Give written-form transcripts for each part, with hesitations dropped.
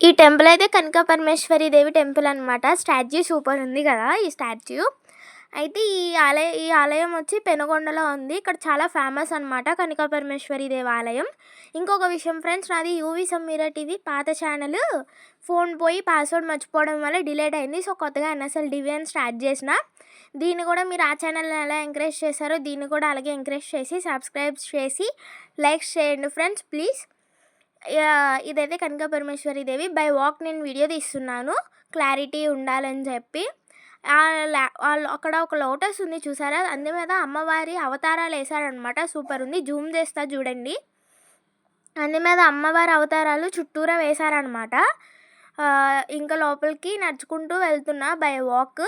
ఈ టెంపుల్ అయితే కనక పరమేశ్వరి దేవి టెంపుల్ అనమాట. స్టాచ్యూ సూపర్ ఉంది కదా ఈ స్టాచ్యూ. అయితే ఈ ఆలయం వచ్చి పెనుగొండలో ఉంది. ఇక్కడ చాలా ఫేమస్ అనమాట కనక పరమేశ్వరి దేవాలయం. ఇంకొక విషయం ఫ్రెండ్స్, నాది యూవి సమీరా టీవీ పాత ఛానల్ ఫోన్ పోయి పాస్వర్డ్ మర్చిపోవడం వల్ల డిలీట్ అయింది. సో కొత్తగా ఎన్ఎస్ఎల్ డివిఎన్ స్టార్ట్ చేసిన. దీన్ని కూడా మీరు ఆ ఛానల్ని ఎలా ఎంకరేజ్ చేశారో దీన్ని కూడా అలాగే ఎంకరేజ్ చేసి సబ్స్క్రైబ్ చేసి లైక్ చేయండి ఫ్రెండ్స్ ప్లీజ్. ఇదైతే కనక పరమేశ్వరి దేవి బై వాక్ నేను వీడియో తీస్తున్నాను క్లారిటీ ఉండాలని చెప్పి. వాళ్ళు అక్కడ ఒక లోటస్ ఉంది చూసారా, అందు మీద అమ్మవారి అవతారాలు వేసారనమాట. సూపర్ ఉంది, జూమ్ చేస్తా చూడండి. అందు మీద అమ్మవారి అవతారాలు చుట్టూరా వేశారనమాట. ఇంకా లోపలికి నడుచుకుంటూ వెళ్తున్నా బై వాక్.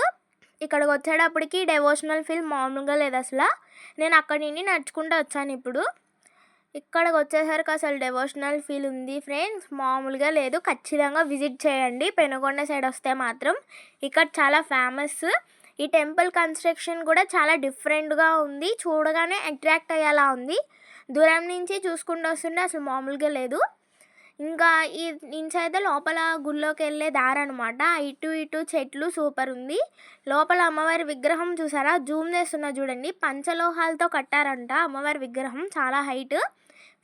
ఇక్కడికి వచ్చేటప్పటికి డెవోషనల్ ఫీల్ మామూలుగా లేదు అసలు. నేను అక్కడి నుండి నడుచుకుంటూ వచ్చాను. ఇప్పుడు ఇక్కడికి వచ్చేసరికి అసలు డెవోషనల్ ఫీల్ ఉంది ఫ్రెండ్స్, మామూలుగా లేదు. ఖచ్చితంగా విజిట్ చేయండి పెనుగొండ సైడ్ వస్తే మాత్రం. ఇక్కడ చాలా ఫేమస్. ఈ టెంపుల్ కన్స్ట్రక్షన్ కూడా చాలా డిఫరెంట్గా ఉంది, చూడగానే అట్రాక్ట్ అయ్యేలా ఉంది. దూరం నుంచి చూసుకుంటూ వస్తుంటే అసలు మామూలుగా లేదు. ఇంకా ఈ ఇన్సైడ్ లోపల గుళ్ళోకి వెళ్ళే దారి అనమాట. ఇటు చెట్లు సూపర్ ఉంది. లోపల అమ్మవారి విగ్రహం చూసారా, జూమ్ చేస్తున్నా చూడండి. పంచలోహాలతో కట్టారంట అమ్మవారి విగ్రహం. చాలా హైట్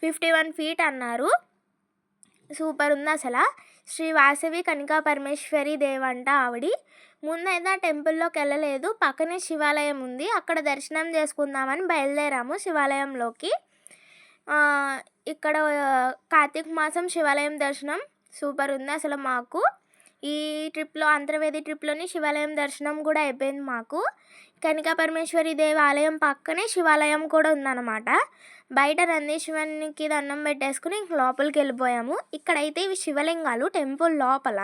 51 feet అన్నారు. సూపర్ ఉంది అసలు. శ్రీ వాసవి కనక పరమేశ్వరి దేవంట ఆవిడ. ముందైతే ఆ టెంపుల్లోకి వెళ్ళలేదు, పక్కనే శివాలయం ఉంది. అక్కడ దర్శనం చేసుకుందామని బయలుదేరాము శివాలయంలోకి. ఇక్కడ కార్తీక మాసం శివాలయం దర్శనం సూపర్ ఉంది అసలు. మాకు ఈ ట్రిప్లో అంతర్వేది ట్రిప్లోని శివాలయం దర్శనం కూడా అయిపోయింది మాకు. కనక పరమేశ్వరి దేవాలయం పక్కనే శివాలయం కూడా ఉందన్నమాట. బయట నందీశ్వరునికి దండం పెట్టేసుకుని ఇంక లోపలికి వెళ్ళిపోయాము. ఇక్కడైతే ఇవి శివలింగాలు. టెంపుల్ లోపల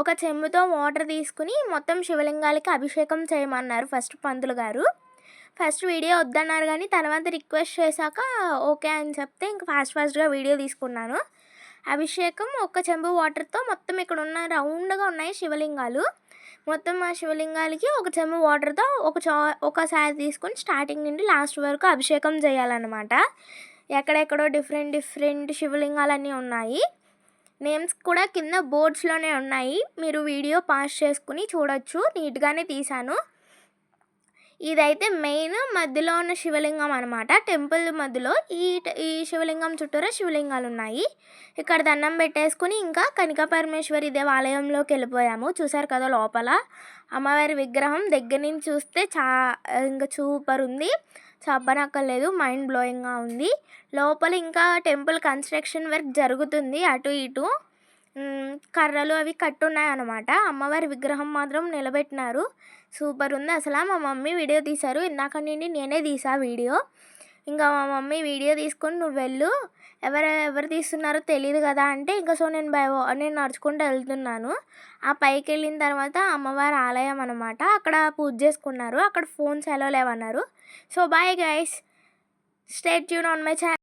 ఒక చెంబుతో వాటర్ తీసుకుని మొత్తం శివలింగాలకి అభిషేకం చేయమన్నారు ఫస్ట్ పంతులు గారు. ఫస్ట్ వీడియో వద్దన్నారు కానీ తర్వాత రిక్వెస్ట్ చేశాక ఓకే అని చెప్తే ఇంక ఫాస్ట్గా వీడియో తీసుకున్నాను. అభిషేకం ఒక చెంబు వాటర్తో మొత్తం ఇక్కడ ఉన్న రౌండ్గా ఉన్నాయి శివలింగాలు. మొత్తం ఆ శివలింగాలకి ఒక చెంబు వాటర్తో ఒకసారి తీసుకొని స్టార్టింగ్ నుండి లాస్ట్ వరకు అభిషేకం చేయాలన్నమాట. ఎక్కడెక్కడో డిఫరెంట్ శివలింగాలన్నీ ఉన్నాయి. నేమ్స్ కూడా కింద బోర్డ్స్లోనే ఉన్నాయి, మీరు వీడియో పాస్ చేసుకుని చూడొచ్చు. నీట్గానే తీశాను. ఇదైతే మెయిన్ మధ్యలో ఉన్న శివలింగం అనమాట. టెంపుల్ మధ్యలో ఈ శివలింగం చుట్టూరా శివలింగాలు ఉన్నాయి. ఇక్కడ దండం పెట్టేసుకుని ఇంకా కనక పరమేశ్వరి దేవాలయంలోకి వెళ్ళిపోయాము. చూసారు కదా లోపల అమ్మవారి విగ్రహం దగ్గర నుంచి చూస్తే ఇంకా సూపర్ ఉంది, చెప్పనక్కర్లేదు, మైండ్ బ్లోయింగ్గా ఉంది. లోపల ఇంకా టెంపుల్ కన్స్ట్రక్షన్ వర్క్ జరుగుతుంది. అటు ఇటు కర్రలు అవి కట్టున్నాయి అనమాట. అమ్మవారి విగ్రహం మాత్రం నిలబెట్టినారు. సూపర్ ఉంది అసలు. మా మమ్మీ వీడియో తీశారు, ఇందాక నుండి నేనే తీసా వీడియో. ఇంకా మా మమ్మీ వీడియో తీసుకొని నువ్వు వెళ్ళు, ఎవరు తీస్తున్నారో తెలియదు కదా అంటే ఇంకా సో నేను నడుచుకుంటూ వెళ్తున్నాను. ఆ పైకి వెళ్ళిన తర్వాత అమ్మవారి ఆలయం అనమాట. అక్కడ పూజ చేసుకున్నారు. అక్కడ ఫోన్స్ ఎలా లేవన్నారు. So bye guys, stay tune on my channel.